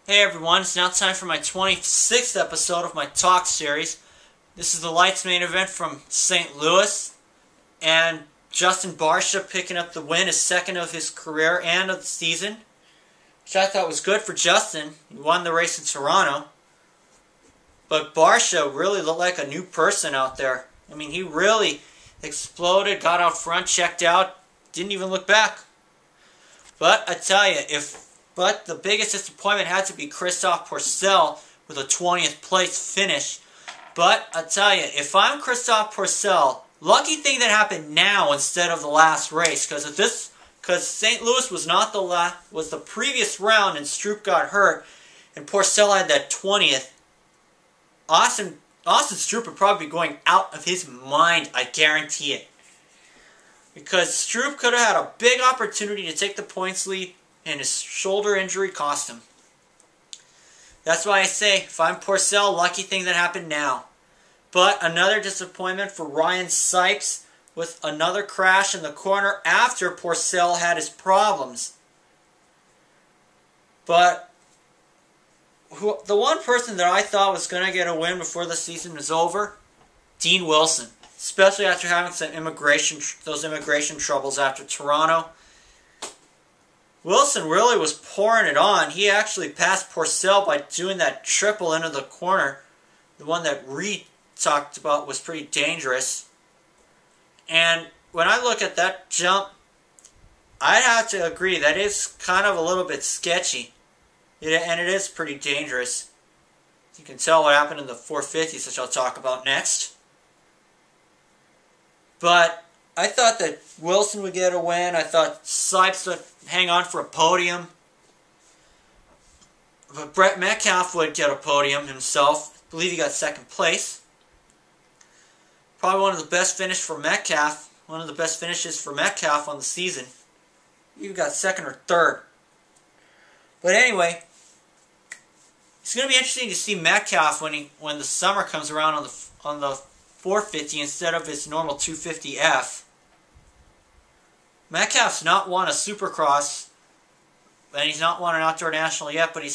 Hey everyone, it's now time for my 26th episode of my Talkz series. This is the Lites main event from St. Louis, and Justin Barcia picking up the win, his second of his career and of the season, which I thought was good for Justin. He won the race in Toronto, but Barcia really looked like a new person out there. I mean, he really exploded, got out front, checked out, didn't even look back. But I tell you, But the biggest disappointment had to be Christophe Pourcel with a 20th place finish. But I tell you, if I'm Christophe Pourcel, lucky thing that happened now instead of the last race, because St. Louis was not was the previous round, and Stroop got hurt, and Pourcel had that 20th. Austin Stroop would probably be going out of his mind, I guarantee it, because Stroop could have had a big opportunity to take the points lead, and his shoulder injury cost him. That's why I say, if I'm Pourcel, lucky thing that happened now. But another disappointment for Ryan Sipes with another crash in the corner after Pourcel had his problems. But the one person that I thought was going to get a win before the season was over, Dean Wilson. Especially after having those immigration troubles after Toronto. Wilson really was pouring it on. He actually passed Pourcel by doing that triple into the corner. The one that Reed talked about was pretty dangerous. And when I look at that jump, I'd have to agree that is kind of a little bit sketchy. And it is pretty dangerous. You can tell what happened in the 450s, which I'll talk about next. But I thought that Wilson would get a win. I thought Sipes would hang on for a podium. But Brett Metcalf would get a podium himself. I believe he got second place. Probably one of the best finishes for Metcalf. One of the best finishes for Metcalf on the season. He got second or third. But anyway, it's going to be interesting to see Metcalf when the summer comes around on the 450 instead of his normal 250F. Metcalf's not won a Supercross, and he's not won an outdoor national yet, but he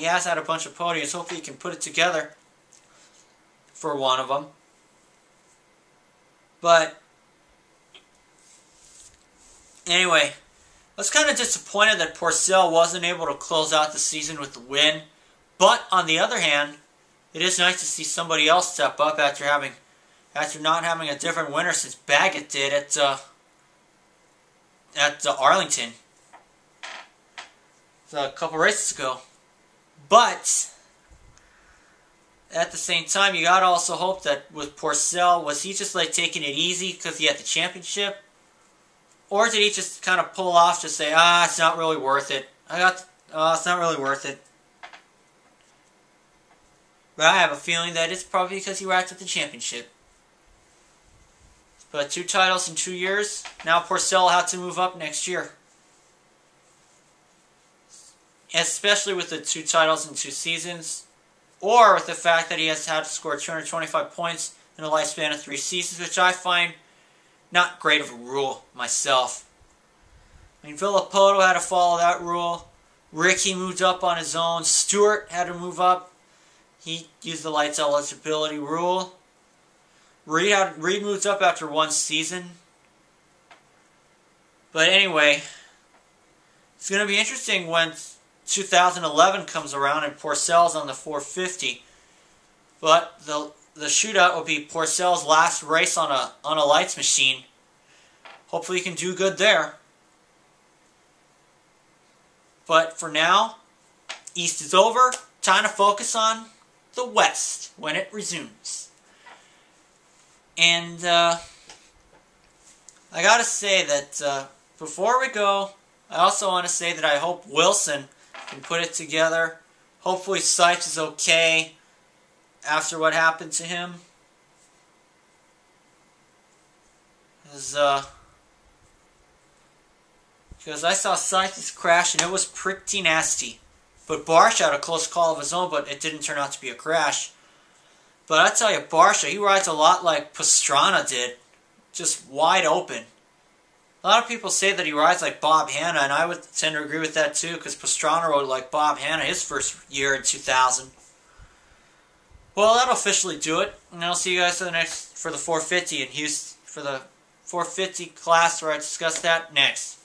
has had a bunch of podiums. Hopefully he can put it together for one of them. But anyway, I was kind of disappointed that Pourcel wasn't able to close out the season with the win. But on the other hand, it is nice to see somebody else step up after not having a different winner since Baggett did at Arlington a couple races ago. But at the same time, you gotta also hope that with Pourcel, was he just like taking it easy because he had the championship, or did he just kind of pull off, just say, it's not really worth it. It's not really worth it. But I have a feeling that it's probably because he racked up the championship. But 2 titles in 2 years. Now Pourcel will have to move up next year. Especially with the 2 titles in 2 seasons. Or with the fact that he has had to score 225 points in a lifespan of 3 seasons. Which I find not great of a rule myself. I mean, Villapoto had to follow that rule. Ricky moved up on his own. Stewart had to move up. He used the Lites eligibility rule. Reed moved up after 1 season. But anyway, it's going to be interesting when 2011 comes around and Pourcel's on the 450. But the shootout will be Pourcel's last race on a Lites machine. Hopefully he can do good there. But for now, East is over. Time to focus on the West when it resumes. And I gotta say that before we go, I also want to say that I hope Wilson can put it together. Hopefully Sipes is okay after what happened to him. Because I saw Sipes crash and it was pretty nasty. But Barcia had a close call of his own, but it didn't turn out to be a crash. But I tell you, Barcia, he rides a lot like Pastrana did. Just wide open. A lot of people say that he rides like Bob Hanna, and I would tend to agree with that too, because Pastrana rode like Bob Hanna his first year in 2000. Well, that'll officially do it, and I'll see you guys for the 450 in Houston, for the 450 class where I discuss that next.